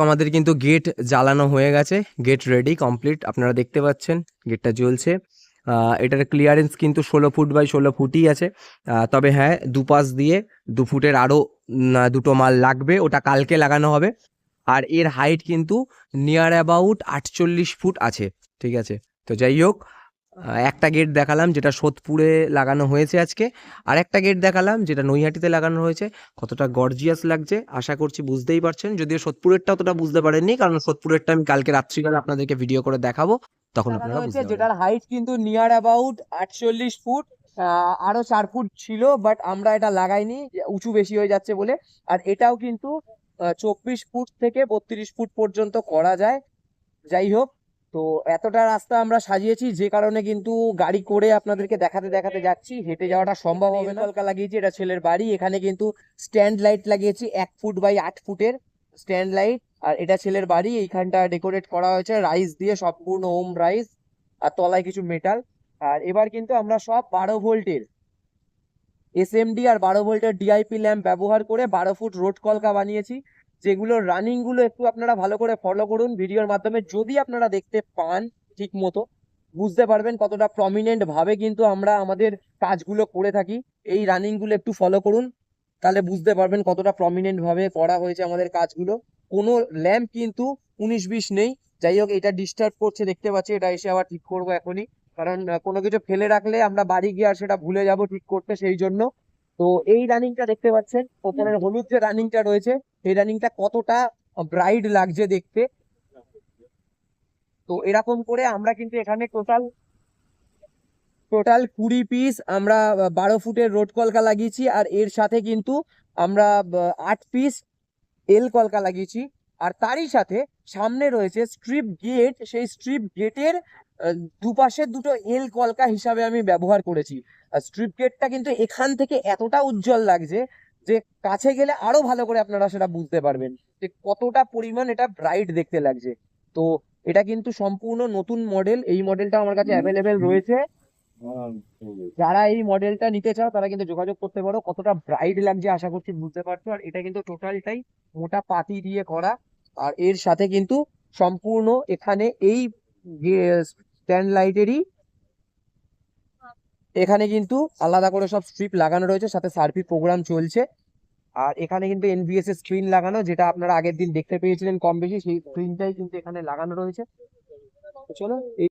আমাদের কিন্তু গেট জ্বালানো হয়ে গেছে, গেট রেডি কমপ্লিট, আপনারা দেখতে পাচ্ছেন গেটটা জ্বলছে। এটার ক্লিয়ারেন্স কিন্তু 16 ফুট বাই 16 ফুটই আছে। তবে হ্যাঁ, দুপাশ দিয়ে 2 ফুটের আরও দুটো মাল লাগবে, ওটা কালকে লাগানো হবে। আর এর হাইট কিন্তু নিয়ার অ্যাবাউট 48 ফুট আছে। ঠিক আছে, তো যাই হোক, একটা গেট দেখালাম যেটা সোদপুরে লাগানো হয়েছে আজকে, আর একটা গেট দেখালাম যেটা নৈহাটিতে লাগানো হয়েছে। কতটা গর্জিয়াস লাগছে আশা করছি বুঝতেই পারছেন, যদিও সোদপুরেরটা অতটা বুঝতে পারেননি, কারণ সোদপুরেরটা আমি কালকে রাত্রিবেলা আপনাদেরকে ভিডিও করে দেখাবো, তখন আপনারা বুঝতে পারবেন। যেটার হাইট কিন্তু নিয়ার অ্যাবাউট 48 ফুট, আরো 4 ফুট ছিল, বাট আমরা এটা লাগাইনি, উঁচু বেশি হয়ে যাচ্ছে বলে। আর এটাও কিন্তু 24 ফুট থেকে 32 ফুট পর্যন্ত করা যায়। যাই হোক, তো এতটা রাস্তা আমরা সাজিয়েছি যে কারণে কিন্তু গাড়ি করে আপনাদেরকে দেখাতে দেখাতে যাচ্ছি, হেঁটে যাওয়াটা সম্ভব হবে না। কলকা লাগিয়েছি, এটা ছেলের বাড়ি। এখানে কিন্তু স্ট্যান্ড লাইট লাগিয়েছি 1 ফুট বাই 8 ফুটের স্ট্যান্ড লাইট। আর এটা ছেলের বাড়ি, এইখানটা ডেকোরেট করা হয়েছে রাইস দিয়ে, সম্পূর্ণ ওম রাইস, আর তলায় কিছু মেটাল। আর এবার কিন্তু আমরা সব 12 ভোল্টের এসএমডি আর 12 ভোল্টের ডিআইপি ল্যাম্প ব্যবহার করে 12 ফুট রোড কলকা বানিয়েছি, যেগুলো রানিং গুলো একটু আপনারা ভালো করে ফলো করুন ভিডিওর মাধ্যমে। যদি আপনারা দেখতে পান ঠিক মতো, বুঝতে পারবেন কতটা প্রমিনেন্ট ভাবে কিন্তু আমরা আমাদের কাজগুলো করে থাকি। এই রানিং গুলো একটু ফলো করুন, তাহলে বুঝতে পারবেন কতটা প্রমিনেন্ট ভাবে করা হয়েছে আমাদের কাজগুলো। কোনো ল্যাম্প কিন্তু 19-20 নেই। যাই হোক, এটা ডিস্টার্ব করছে দেখতে পাচ্ছি, এটা এসে আবার ঠিক করবো এখনই, কারণ কোনো কিছু ফেলে রাখলে আমরা বাড়ি গিয়ে আর সেটা ভুলে যাব ঠিক করতে, সেই জন্য। তো এই রানিংটা দেখতে পাচ্ছেন, ওপরের হলুদ যে রানিংটা রয়েছে, এই রানিংটা কতটা ব্রাইট লাগছে দেখতে। তো এরকম করে আমরা কিন্তু এখানে টোটাল টোটাল 20 পিস আমরা 12 ফুটের রোড কলকা লাগিয়েছি, আর এর সাথে কিন্তু আমরা 8 পিস এল কলকা লাগিয়েছি। আর তারই সাথে সামনে রয়েছে স্ট্রিপ গেট, সেই স্ট্রিপ গেটের দুপাশে দুটো এল কলকা হিসাবে আমি ব্যবহার করেছি। আর স্ট্রিপ গেটটা কিন্তু এখান থেকে এতটা উজ্জ্বল লাগছে যে কাছে গেলে আরো ভালো করে আপনারা সেটা বুঝতে পারবেন যে কতটা পরিমাণ এটা ব্রাইট দেখতে লাগছে। তো এটা কিন্তু সম্পূর্ণ নতুন মডেল, এই মডেলটা আমার কাছে অ্যাভেলেবেল রয়েছে। যারা এই মডেলটা নিতে চাও তারা কিন্তু যোগাযোগ করতে পারো। কতটা ব্রাইট লাগছে আশা করছি বুঝতে পারছো। আর এটা কিন্তু টোটালটাই মোটা পাতি দিয়ে করা। আর এর সাথে কিন্তু সম্পূর্ণ এখানে এই স্ট্যান্ড লাইটেরই এখানে কিন্তু আলাদা করে সব স্ট্রিপ লাগানো রয়েছে, সাথে সার্ভি প্রোগ্রাম চলছে। আর এখানে কিন্তু এনবিএস এর স্ক্রিন লাগানো, যেটা আপনারা আগের দিন দেখতে পেয়েছিলেন কম বেশি, সেই স্ক্রিনটাই কিন্তু এখানে লাগানো রয়েছে। তো চলো